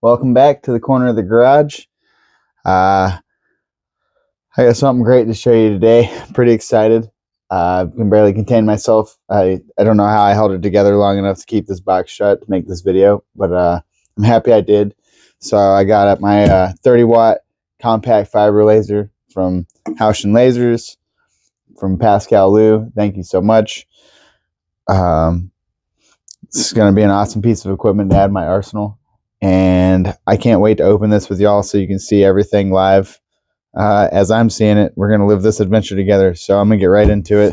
Welcome back to the corner of the garage. I got something great to show you today. Pretty excited. I can barely contain myself. I don't know how I held it together long enough to keep this box shut to make this video, but I'm happy I did. So I got up my 30 watt compact fiber laser from House & Lasers from Pascal Liu. Thank you so much. This is going to be an awesome piece of equipment to add to my arsenal. And I can't wait to open this with y'all so you can see everything live as I'm seeing it. We're going to live this adventure together. So I'm going to get right into it.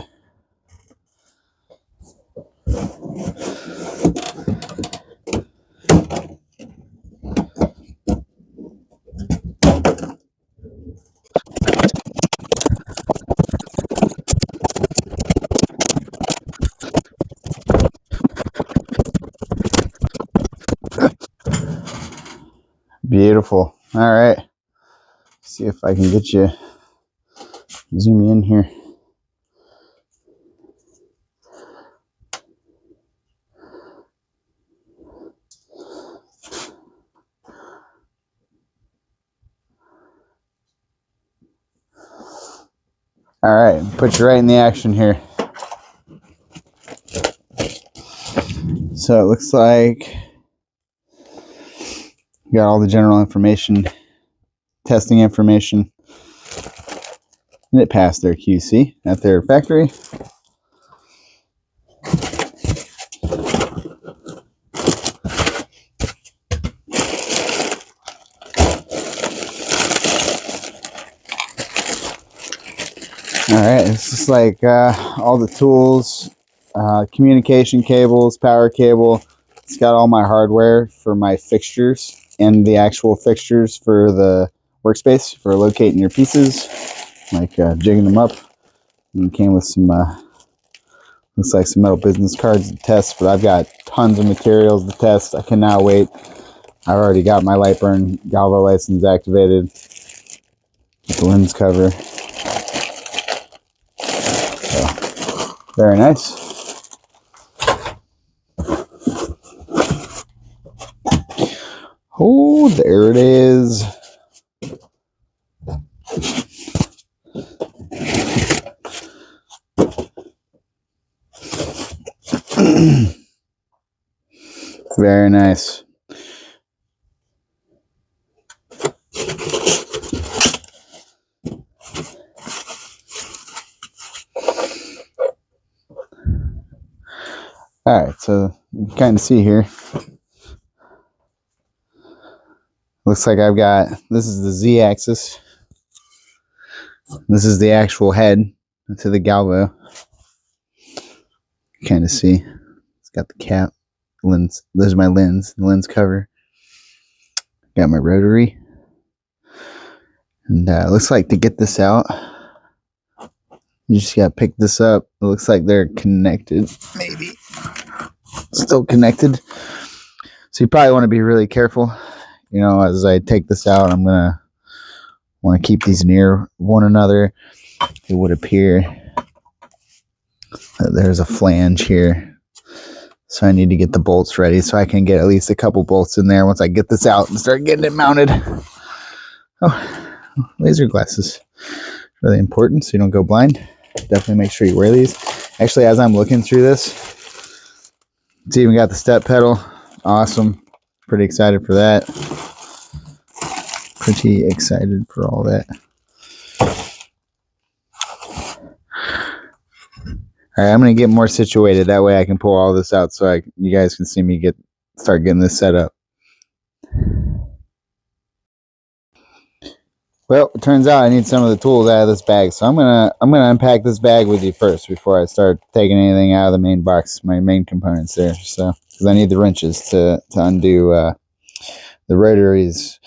Beautiful. All right. See if I can get you zoom in here. All right, put you right in the action here. So it looks like we got all the general information, testing information, and it passed their QC at their factory. All right, it's just like all the tools, communication cables, power cable. It's got all my hardware for my fixtures and the actual fixtures for the workspace for locating your pieces, like jigging them up. And it came with some, looks like some metal business cards to test, but I've got tons of materials to test. I cannot wait. I've already got my Lightburn galvo license activated with the lens cover. Very nice. Oh, there it is. Very nice. All right, so you can kind of see here. Looks like I've got, this is the Z-axis. This is the actual head to the galvo. Kind of see. It's got the cap, lens. There's my lens, the lens cover. Got my rotary. And it looks like to get this out, you just got to pick this up. It looks like they're connected. Maybe. Still connected. So you probably want to be really careful. You know, as I take this out, I'm going to want to keep these near one another. It would appear that there's a flange here. So I need to get the bolts ready so I can get at least a couple bolts in there once I get this out and start getting it mounted. Oh, laser glasses. Really important so you don't go blind. Definitely make sure you wear these. Actually, as I'm looking through this, it's even got the step pedal. Awesome. Pretty excited for that. Pretty excited for all that. All right, I'm going to get more situated. That way I can pull all this out so you guys can see me start getting this set up. Well, it turns out I need some of the tools out of this bag, so I'm gonna unpack this bag with you first before I start taking anything out of the main box, my main components there. So, because I need the wrenches to undo the rotaries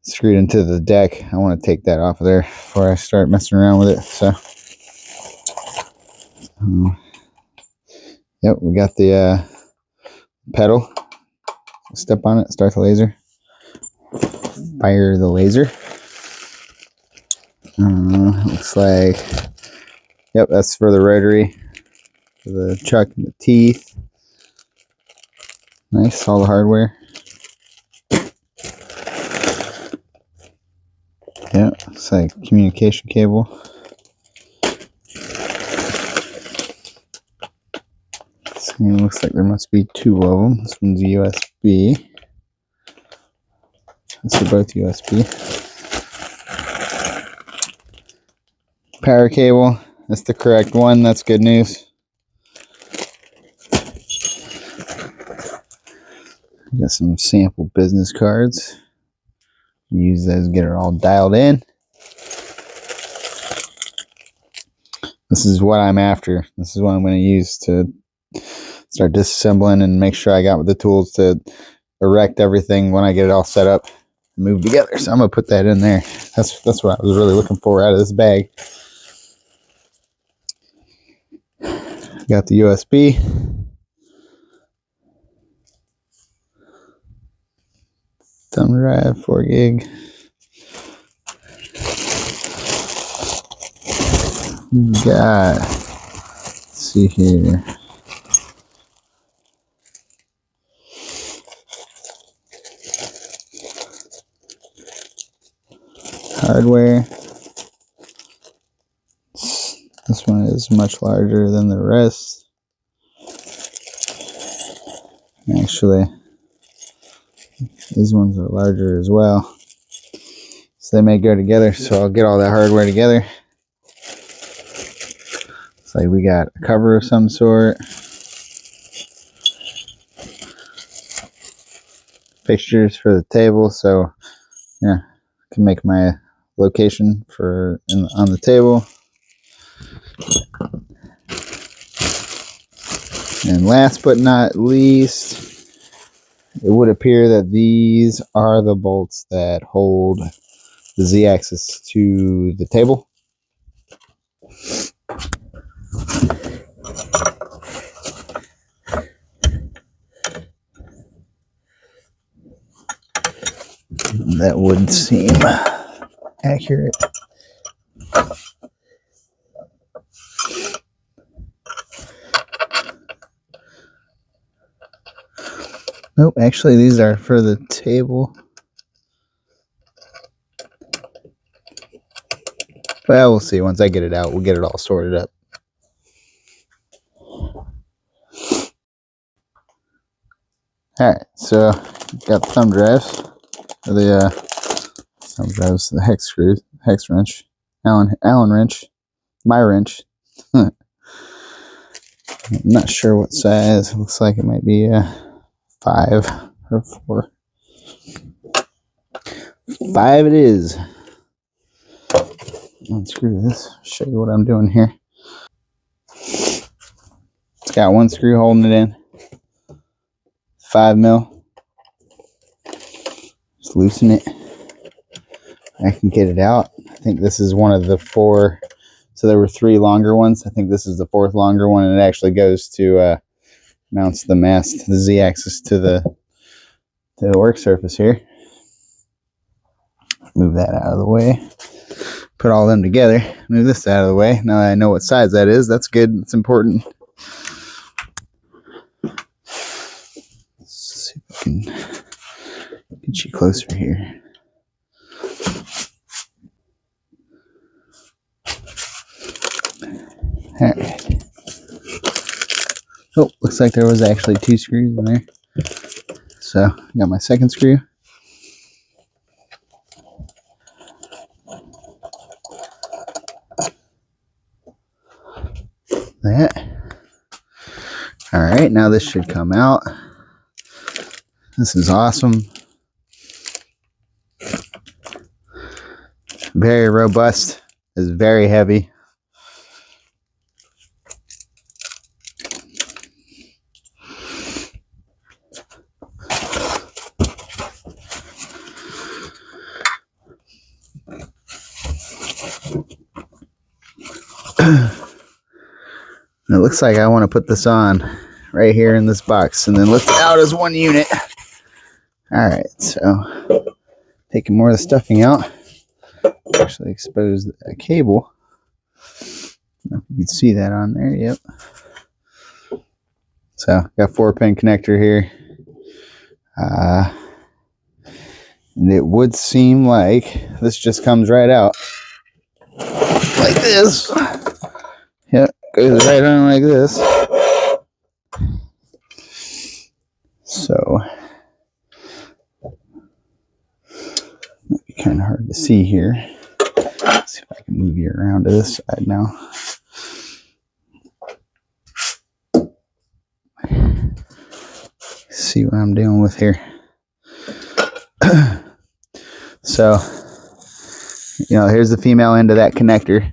screwed into the deck. I want to take that off of there before I start messing around with it. So, yep, we got the pedal. Step on it, start the laser, fire the laser. Looks like, yep, that's for the rotary, for the chuck and the teeth. Nice, all the hardware. Yeah, it's like communication cable. So it looks like there must be two of them. This one's USB. These are both USB. Power cable. That's the correct one. That's good news. Got some sample business cards. Use those, get it all dialed in. This is what I'm after. This is what I'm going to use to start disassembling and make sure I got the tools to erect everything when I get it all set up and move together. So I'm going to put that in there. That's what I was really looking for out of this bag. Got the USB. Thumb drive, 4 gig. We got, let's see here. Hardware. This one is much larger than the rest. Actually, these ones are larger as well. So they may go together, so I'll get all that hardware together. It's like we got a cover of some sort. Fixtures for the table, so yeah, I can make my location for on the table. And last but not least, it would appear that these are the bolts that hold the Z-axis to the table. That would seem accurate. Nope, actually these are for the table. Well, we'll see. Once I get it out, we'll get it all sorted up. Alright, so got the thumb drives, or the thumb drives, the hex screws, hex wrench, Allen wrench, my wrench. I'm not sure what size. It looks like it might be a 5 or 4. 5 it is. Unscrew this. Show you what I'm doing here. It's got one screw holding it in. 5 mil. Just loosen it. I can get it out. I think this is one of the 4. So there were 3 longer ones. I think this is the 4th longer one, and it actually goes to mounts the mast, the Z-axis to the work surface here. Move that out of the way. Put all of them together. Move this out of the way. Now that I know what size that is, that's good. It's important. Let's see if I can get you closer here. Alright. Oh, looks like there was actually 2 screws in there. So, I got my second screw. That. Alright, now this should come out. This is awesome. Very robust. It's very heavy. It looks like I want to put this on right here in this box and then lift it out as one unit. Alright, so taking more of the stuffing out. Actually exposed a cable. I don't know if you can see that on there. Yep. So got 4-pin connector here. And it would seem like this just comes right out like this. Yep, goes right on like this. So might be kind of hard to see here. Let's see if I can move you around to this side now. See what I'm dealing with here. So, here's the female end of that connector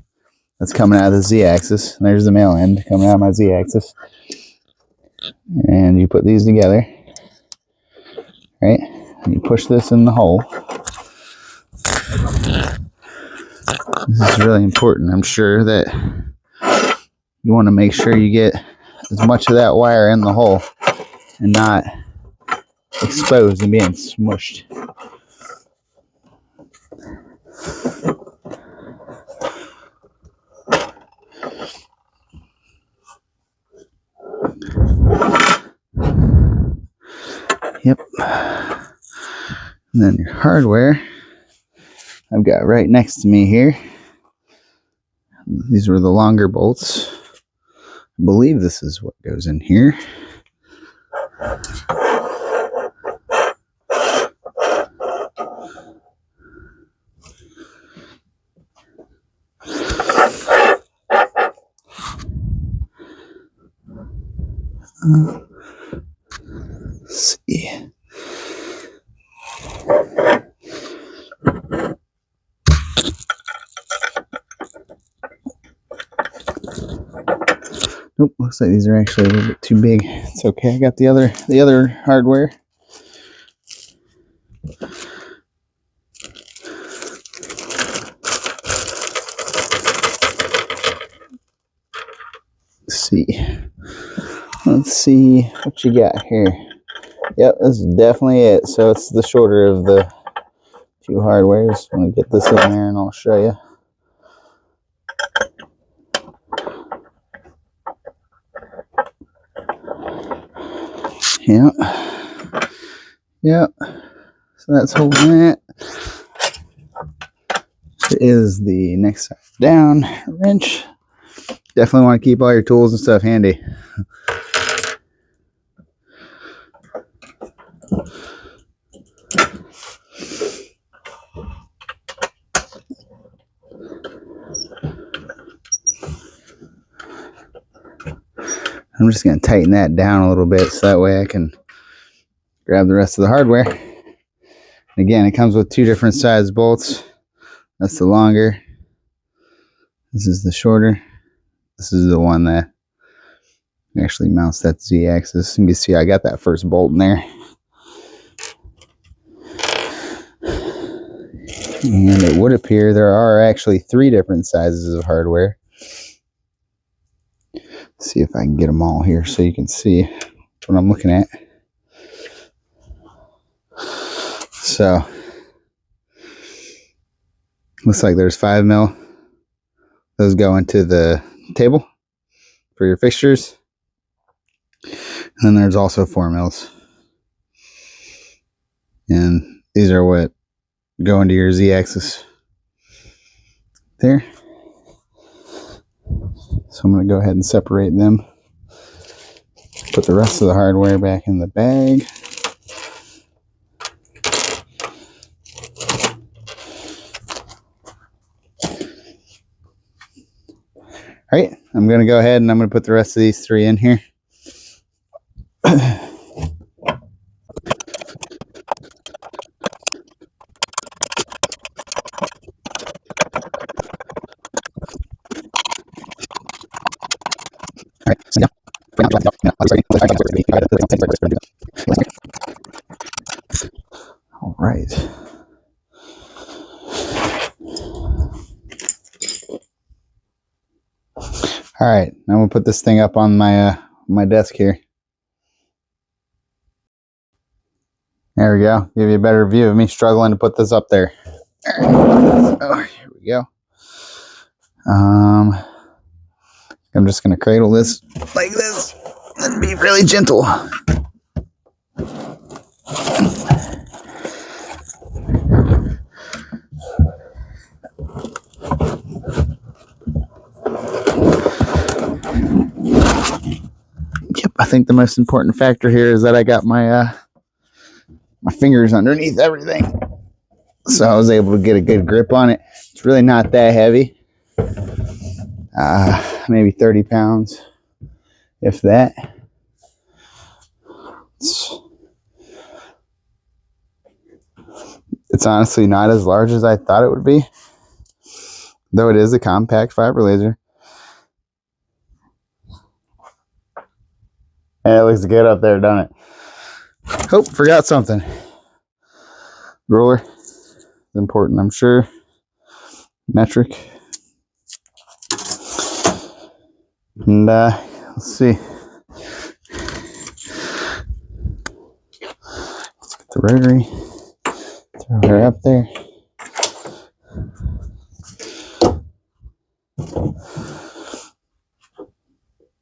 that's coming out of the Z-axis. And there's the male end coming out of my Z-axis. And you put these together, right? And you push this in the hole. This is really important. I'm sure that you want to make sure you get as much of that wire in the hole and not exposed and being smushed. Yep. And then your hardware, I've got right next to me here. These were the longer bolts. I believe this is what goes in here. Let's see. Nope, looks like these are actually a little bit too big. It's okay. I got the other hardware. Let's see what you got here. Yep, this is definitely it. So it's the shorter of the two hardwares. I'm gonna get this in there and I'll show you. Yep. So that's holding it. It is the next side down wrench. Definitely want to keep all your tools and stuff handy. I'm just going to tighten that down a little bit so that way I can grab the rest of the hardware. Again, it comes with two different size bolts. That's the longer. This is the shorter. This is the one that actually mounts that Z-axis. You can see I got that first bolt in there. And it would appear there are actually three different sizes of hardware. Let's see if I can get them all here so you can see what I'm looking at. So, looks like there's 5 mil. Those go into the table for your fixtures. And then there's also 4 mils. And these are what go into your Z-axis there. So I'm going to go ahead and separate them. Put the rest of the hardware back in the bag. All right, I'm going to go ahead and I'm going to put the rest of these 3 in here. All right. All right, now I'm gonna put this thing up on my my desk here. There we go. Give you a better view of me struggling to put this up there. Oh, here we go. I'm just gonna cradle this like this and be really gentle. think the most important factor here is that I got my my fingers underneath everything, so I was able to get a good grip on it. It's really not that heavy, maybe 30 pounds, if that. It's honestly not as large as I thought it would be, though it is a compact fiber laser. And it looks good up there, doesn't it? Oh, forgot something. Ruler is important, I'm sure. Metric. And let's see. Let's get the rotary. Throw her up there.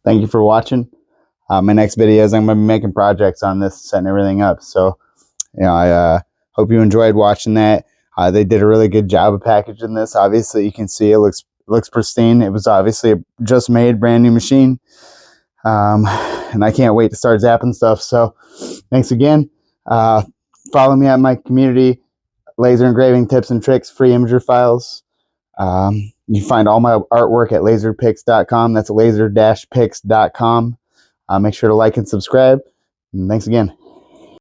Thank you for watching. My next videos, I'm going to be making projects on this, setting everything up. So, you know, I hope you enjoyed watching that. They did a really good job of packaging this. Obviously, you can see it looks pristine. It was obviously a just made, brand new machine. And I can't wait to start zapping stuff. So, thanks again. Follow me at my community, laser engraving tips and tricks, free imager files. You find all my artwork at laserpix.com. That's laser-pix.com. Make sure to like and subscribe. And thanks again.